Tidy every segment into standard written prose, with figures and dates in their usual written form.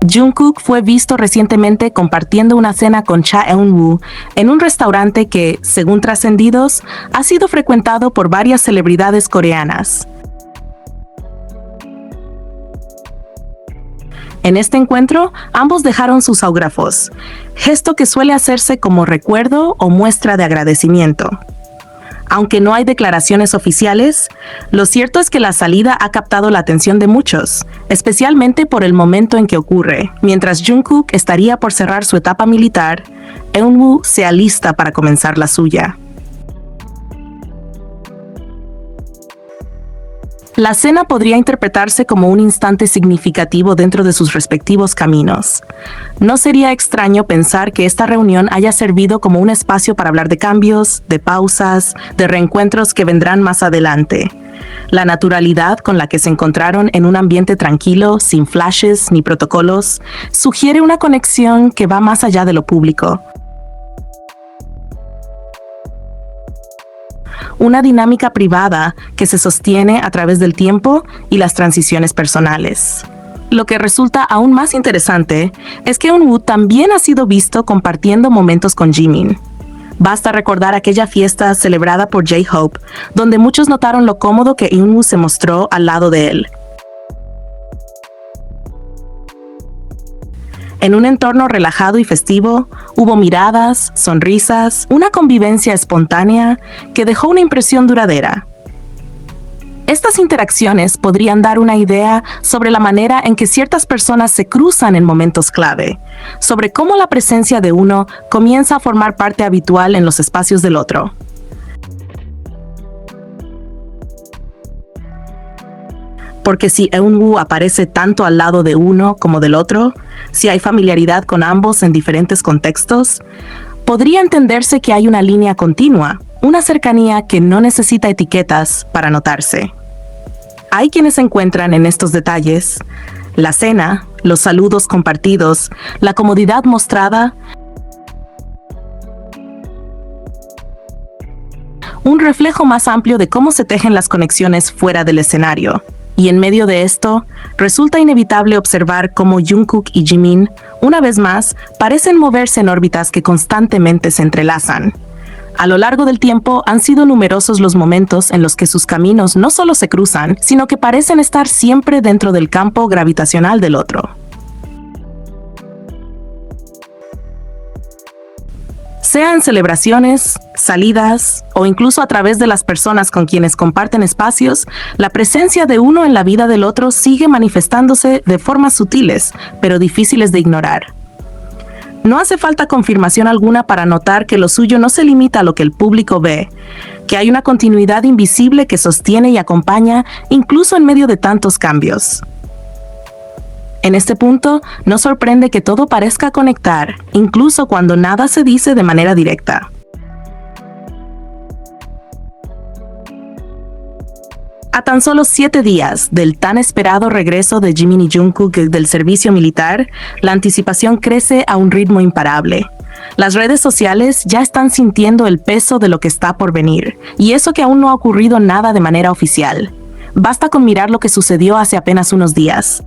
Jungkook fue visto recientemente compartiendo una cena con Cha Eun-woo en un restaurante que, según trascendidos, ha sido frecuentado por varias celebridades coreanas. En este encuentro, ambos dejaron sus autógrafos, gesto que suele hacerse como recuerdo o muestra de agradecimiento. Aunque no hay declaraciones oficiales, lo cierto es que la salida ha captado la atención de muchos, especialmente por el momento en que ocurre. Mientras Jungkook estaría por cerrar su etapa militar, Eunwoo se alista para comenzar la suya. La cena podría interpretarse como un instante significativo dentro de sus respectivos caminos. No sería extraño pensar que esta reunión haya servido como un espacio para hablar de cambios, de pausas, de reencuentros que vendrán más adelante. La naturalidad con la que se encontraron en un ambiente tranquilo, sin flashes ni protocolos, sugiere una conexión que va más allá de lo público. Una dinámica privada que se sostiene a través del tiempo y las transiciones personales. Lo que resulta aún más interesante es que Eunwoo también ha sido visto compartiendo momentos con Jimin. Basta recordar aquella fiesta celebrada por J-Hope, donde muchos notaron lo cómodo que Eunwoo se mostró al lado de él. En un entorno relajado y festivo, hubo miradas, sonrisas, una convivencia espontánea que dejó una impresión duradera. Estas interacciones podrían dar una idea sobre la manera en que ciertas personas se cruzan en momentos clave, sobre cómo la presencia de uno comienza a formar parte habitual en los espacios del otro. Porque si Eunwoo aparece tanto al lado de uno como del otro, si hay familiaridad con ambos en diferentes contextos, podría entenderse que hay una línea continua, una cercanía que no necesita etiquetas para notarse. Hay quienes encuentran en estos detalles la cena, los saludos compartidos, la comodidad mostrada, un reflejo más amplio de cómo se tejen las conexiones fuera del escenario. Y en medio de esto, resulta inevitable observar cómo Jungkook y Jimin, una vez más, parecen moverse en órbitas que constantemente se entrelazan. A lo largo del tiempo han sido numerosos los momentos en los que sus caminos no solo se cruzan, sino que parecen estar siempre dentro del campo gravitacional del otro. Sea en celebraciones, salidas o incluso a través de las personas con quienes comparten espacios, la presencia de uno en la vida del otro sigue manifestándose de formas sutiles, pero difíciles de ignorar. No hace falta confirmación alguna para notar que lo suyo no se limita a lo que el público ve, que hay una continuidad invisible que sostiene y acompaña incluso en medio de tantos cambios. En este punto, no sorprende que todo parezca conectar, incluso cuando nada se dice de manera directa. A tan solo 7 días del tan esperado regreso de Jimin y Jungkook del servicio militar, la anticipación crece a un ritmo imparable. Las redes sociales ya están sintiendo el peso de lo que está por venir, y eso que aún no ha ocurrido nada de manera oficial. Basta con mirar lo que sucedió hace apenas unos días.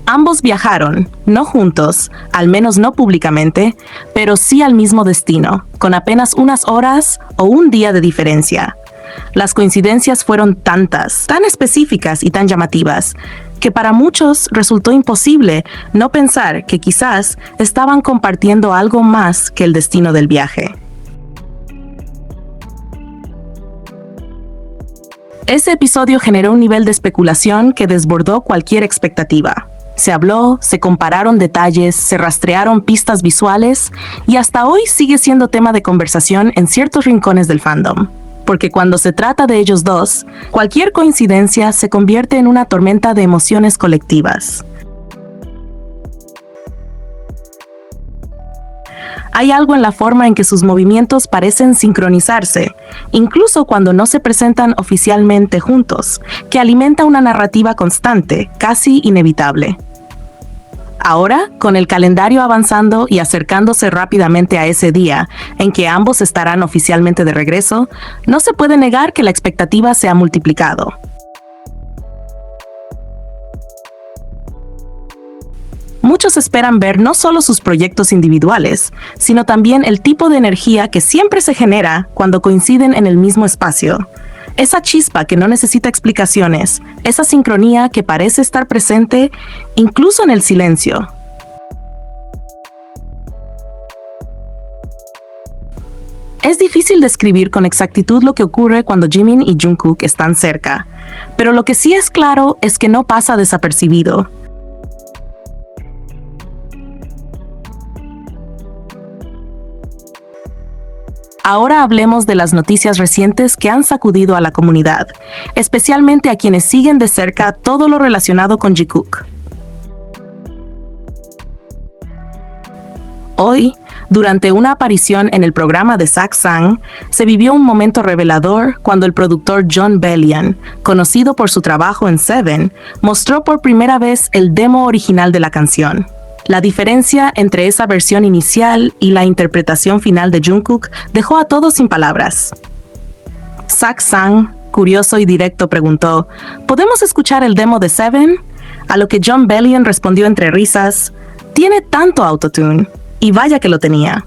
Ambos viajaron, no juntos, al menos no públicamente, pero sí al mismo destino, con apenas unas horas o un día de diferencia. Las coincidencias fueron tantas, tan específicas y tan llamativas, que para muchos resultó imposible no pensar que quizás estaban compartiendo algo más que el destino del viaje. Ese episodio generó un nivel de especulación que desbordó cualquier expectativa. Se habló, se compararon detalles, se rastrearon pistas visuales y hasta hoy sigue siendo tema de conversación en ciertos rincones del fandom. Porque cuando se trata de ellos dos, cualquier coincidencia se convierte en una tormenta de emociones colectivas. Hay algo en la forma en que sus movimientos parecen sincronizarse, incluso cuando no se presentan oficialmente juntos, que alimenta una narrativa constante, casi inevitable. Ahora, con el calendario avanzando y acercándose rápidamente a ese día en que ambos estarán oficialmente de regreso, no se puede negar que la expectativa se ha multiplicado. Muchos esperan ver no solo sus proyectos individuales, sino también el tipo de energía que siempre se genera cuando coinciden en el mismo espacio. Esa chispa que no necesita explicaciones, esa sincronía que parece estar presente incluso en el silencio. Es difícil describir con exactitud lo que ocurre cuando Jimin y Jungkook están cerca, pero lo que sí es claro es que no pasa desapercibido. Ahora hablemos de las noticias recientes que han sacudido a la comunidad, especialmente a quienes siguen de cerca todo lo relacionado con Jungkook. Hoy, durante una aparición en el programa de Saksang, se vivió un momento revelador cuando el productor Jon Bellion, conocido por su trabajo en Seven, mostró por primera vez el demo original de la canción. La diferencia entre esa versión inicial y la interpretación final de Jungkook dejó a todos sin palabras. Saksang, curioso y directo, preguntó: ¿podemos escuchar el demo de Seven? A lo que Jon Bellion respondió entre risas: tiene tanto autotune. Y vaya que lo tenía.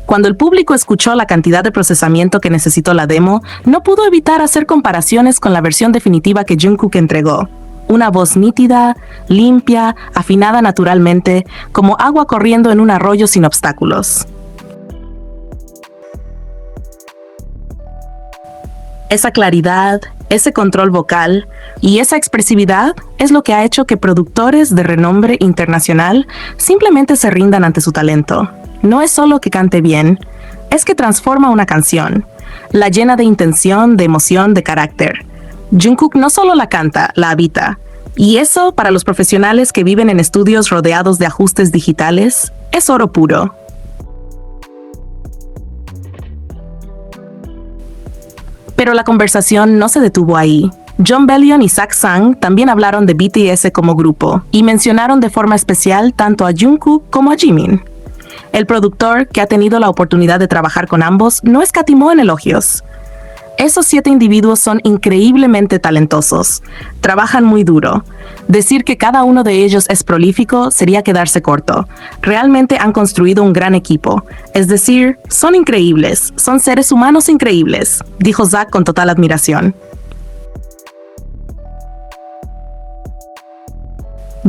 Cuando el público escuchó la cantidad de procesamiento que necesitó la demo, no pudo evitar hacer comparaciones con la versión definitiva que Jungkook entregó. Una voz nítida, limpia, afinada naturalmente, como agua corriendo en un arroyo sin obstáculos. Esa claridad, ese control vocal y esa expresividad es lo que ha hecho que productores de renombre internacional simplemente se rindan ante su talento. No es solo que cante bien, es que transforma una canción, la llena de intención, de emoción, de carácter. Jungkook no solo la canta, la habita. Y eso, para los profesionales que viven en estudios rodeados de ajustes digitales, es oro puro. Pero la conversación no se detuvo ahí. Jon Bellion y Saksang también hablaron de BTS como grupo y mencionaron de forma especial tanto a Jungkook como a Jimin. El productor, que ha tenido la oportunidad de trabajar con ambos, no escatimó en elogios. Esos 7 individuos son increíblemente talentosos, trabajan muy duro. Decir que cada uno de ellos es prolífico sería quedarse corto. Realmente han construido un gran equipo. Es decir, son increíbles, son seres humanos increíbles, dijo Zack con total admiración.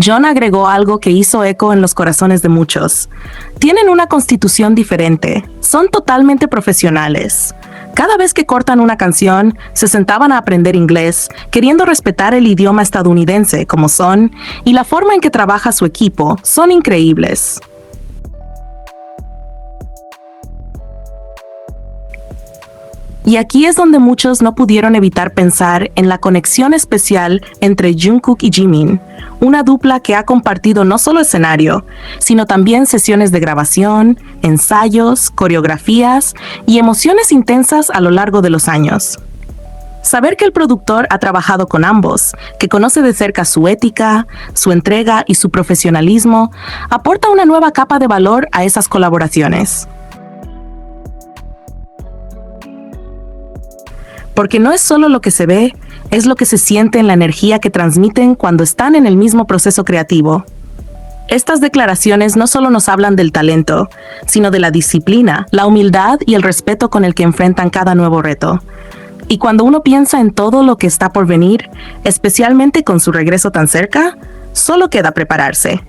Jon agregó algo que hizo eco en los corazones de muchos. Tienen una constitución diferente, son totalmente profesionales. Cada vez que cortan una canción, se sentaban a aprender inglés, queriendo respetar el idioma estadounidense como son, y la forma en que trabaja su equipo son increíbles. Y aquí es donde muchos no pudieron evitar pensar en la conexión especial entre Jungkook y Jimin, una dupla que ha compartido no solo escenario, sino también sesiones de grabación, ensayos, coreografías y emociones intensas a lo largo de los años. Saber que el productor ha trabajado con ambos, que conoce de cerca su ética, su entrega y su profesionalismo, aporta una nueva capa de valor a esas colaboraciones. Porque no es solo lo que se ve, es lo que se siente en la energía que transmiten cuando están en el mismo proceso creativo. Estas declaraciones no solo nos hablan del talento, sino de la disciplina, la humildad y el respeto con el que enfrentan cada nuevo reto. Y cuando uno piensa en todo lo que está por venir, especialmente con su regreso tan cerca, solo queda prepararse.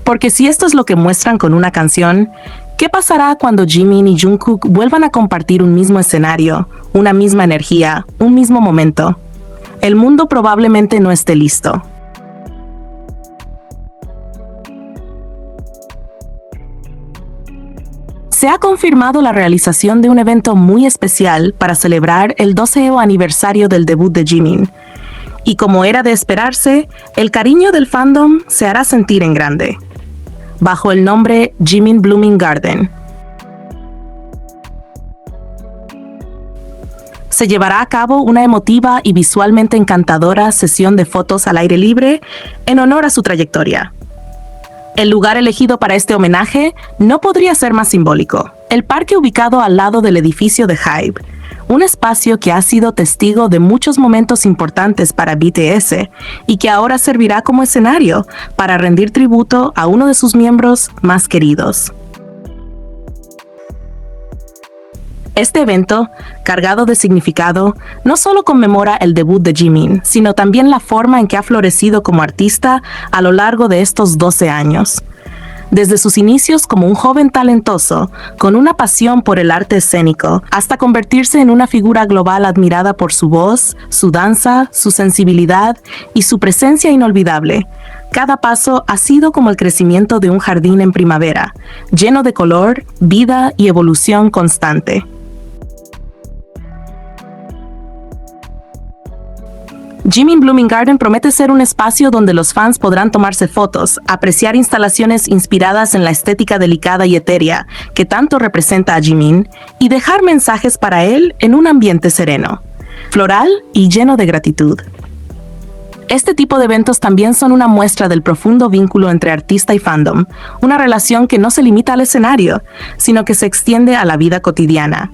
Porque si esto es lo que muestran con una canción, ¿qué pasará cuando Jimin y Jungkook vuelvan a compartir un mismo escenario, una misma energía, un mismo momento? El mundo probablemente no esté listo. Se ha confirmado la realización de un evento muy especial para celebrar el 12º aniversario del debut de Jimin. Y como era de esperarse, el cariño del fandom se hará sentir en grande, bajo el nombre Jimin Blooming Garden. Se llevará a cabo una emotiva y visualmente encantadora sesión de fotos al aire libre en honor a su trayectoria. El lugar elegido para este homenaje no podría ser más simbólico: el parque ubicado al lado del edificio de HYBE, un espacio que ha sido testigo de muchos momentos importantes para BTS y que ahora servirá como escenario para rendir tributo a uno de sus miembros más queridos. Este evento, cargado de significado, no solo conmemora el debut de Jimin, sino también la forma en que ha florecido como artista a lo largo de estos 12 años. Desde sus inicios como un joven talentoso, con una pasión por el arte escénico, hasta convertirse en una figura global admirada por su voz, su danza, su sensibilidad y su presencia inolvidable. Cada paso ha sido como el crecimiento de un jardín en primavera, lleno de color, vida y evolución constante. Jimin Blooming Garden promete ser un espacio donde los fans podrán tomarse fotos, apreciar instalaciones inspiradas en la estética delicada y etérea que tanto representa a Jimin y dejar mensajes para él en un ambiente sereno, floral y lleno de gratitud. Este tipo de eventos también son una muestra del profundo vínculo entre artista y fandom, una relación que no se limita al escenario, sino que se extiende a la vida cotidiana,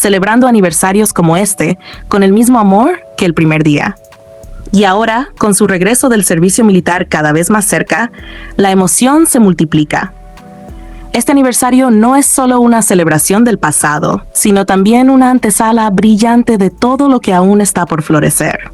celebrando aniversarios como este con el mismo amor que el primer día. Y ahora, con su regreso del servicio militar cada vez más cerca, la emoción se multiplica. Este aniversario no es solo una celebración del pasado, sino también una antesala brillante de todo lo que aún está por florecer.